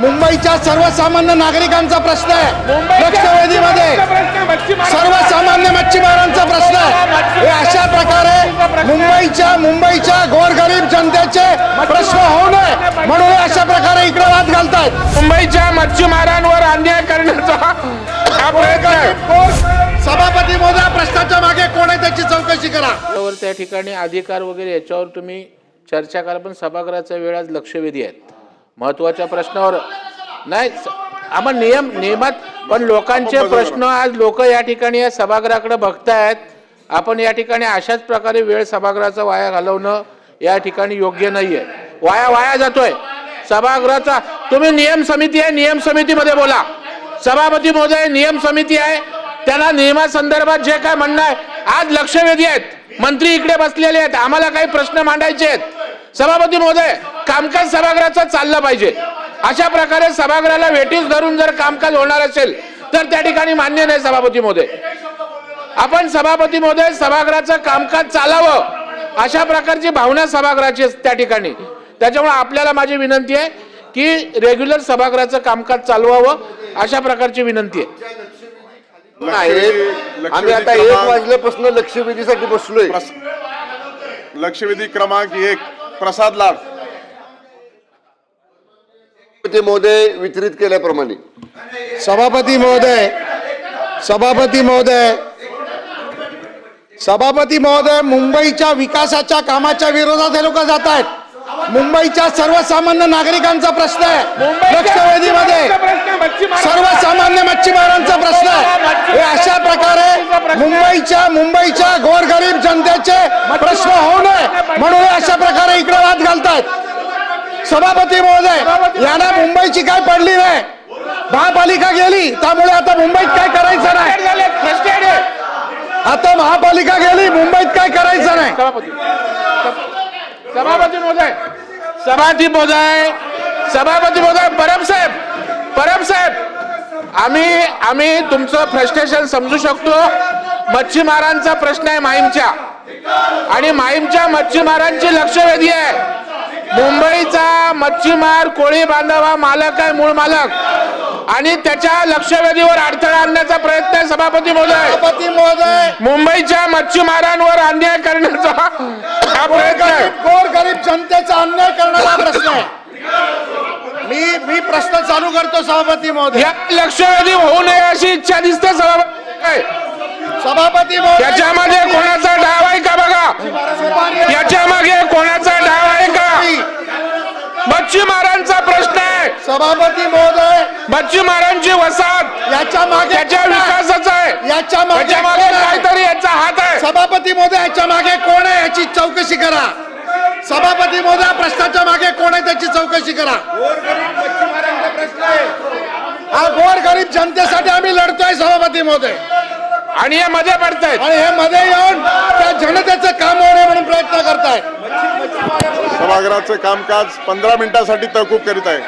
मुंबईच्या सर्वसामान्य नागरिकांचा प्रश्न आहे। लक्षवेधीमध्ये सर्वसामान्य मच्छीमारांचा प्रश्न आहे। हे अशा प्रकारे मुंबईच्या गोरगरीब जनतेचे प्रश्न होऊ नये म्हणून हे अशा प्रकारे इकडे वाद घालतायत। मुंबईच्या मच्छीमारांवर अन्याय करण्याचा हा प्रयत्न आहे। सभापती महोदय, प्रश्नाच्या मागे कोण आहे त्याची चौकशी करा। त्या ठिकाणी अधिकार वगैरे याच्यावर तुम्ही चर्चा करा, पण सभागृहाचा वेळ आज लक्षवेधी आहेत। महत्त्वाच्या प्रश्नावर नाही आपण नियमात, पण लोकांचे प्रश्न आज लोक या ठिकाणी या सभागृहाकडे बघतायत। आपण या ठिकाणी अशाच प्रकारे वेळ सभागृहाचा वाया घालवणं या ठिकाणी योग्य नाहीये। वाया जातोय सभागृहाचा। तुम्ही नियम समिती आहे, नियम समितीमध्ये बोला। सभापती महोदय, नियम समिती आहे, त्यांना नियमासंदर्भात जे काय म्हणणं आहे, आज लक्षवेधी आहेत, मंत्री इकडे बसलेले आहेत, आम्हाला काही प्रश्न मांडायचे आहेत। सभापती महोदय, कामकाज सभागृहाचं चाललं पाहिजे। अशा प्रकारे सभागृहाला वेठीस धरून जर कामकाज होणार असेल तर त्या ठिकाणी मान्य नाही। सभापती महोदय, आपण सभापती महोदय सभागृहाचं कामकाज चालावं अशा प्रकारची भावना सभागृहाची त्या ठिकाणी। त्याच्यामुळे आपल्याला माझी विनंती आहे की रेग्युलर सभागृहाचं कामकाज चालवावं अशा प्रकारची विनंती आहे। आम्ही आता 1 वाजल्यापासून लक्षवेधीसाठी बसलोय। लक्षवेधी क्रमांक 1 प्रसाद लाड। महोदय वितरित केल्याप्रमाणे सभापती महोदय, मुंबईच्या विकासाच्या कामाच्या विरोधात हे लोक जात आहेत। मुंबईच्या सर्वसामान्य नागरिकांचा प्रश्न आहे। लक्षवेधीमध्ये सर्वसामान्य मच्छीमारांचा प्रश्न आहे। हे अशा प्रकारे मुंबईच्या गोरगरीब जनतेचे प्रश्न होऊ नये म्हणून हे अशा प्रकारे इकडे वाद घालतायत। सभापती महोदय, यांना मुंबईची काय पडली नाही, महापालिका गेली, त्यामुळे आता मुंबईत काय करायचं नाही। आता महापालिका गेली, मुंबईत काय करायचं नाही। सभापती महोदय, परब साहेब, आम्ही तुमचं फ्रस्ट्रेशन समजू शकतो। मच्छीमारांचा प्रश्न आहे माहीमच्या, आणि माहीमच्या मच्छीमारांची लक्षवेधी आहे। मुंबईचा मच्छीमार कोळी बांधव मालक आहे, मूळ मालक, आणि त्याच्या लक्षवेधीवर अडथळा आणण्याचा प्रयत्न आहे। सभापती महोदय, मुंबईच्या मच्छीमारांवर अन्याय करण्याचा हा प्रयत्न आहे। गोरगरीब जनतेचा अन्याय करणारा प्रश्न आहे। मी प्रश्न चालू करतो सभापती महोदय। या लक्षवेधी होऊ नये अशी इच्छा दिसते सभापती महोदय, याच्या मागे कोणाचा डाव आहे का बघा। याच्या मागे कोणाचा डाव आहे का? मच्छीमारांचा प्रश्न आहे। सभापती महोदय, मच्छीमारांची वसाहत याच्या मागे त्याच्या विकासाचा आहे, याच्या मागे काहीतरी याचा हात आहे। सभापती महोदय, याच्या मागे कोण आहे याची चौकशी करा। सभापती महोदय, प्रश्नाच्या मागे कोण आहे त्याची चौकशी करा। हा गोरगरीब जनतेसाठी आम्ही लढतोय सभापती महोदय, आणि हे मध्ये पडतायत, आणि हे मध्ये येऊन त्या जनतेचं काम होणे म्हणून प्रयत्न करतायत। सभागृहाचे कामकाज 15 मिनिटांसाठी तहकूब करीत आहे।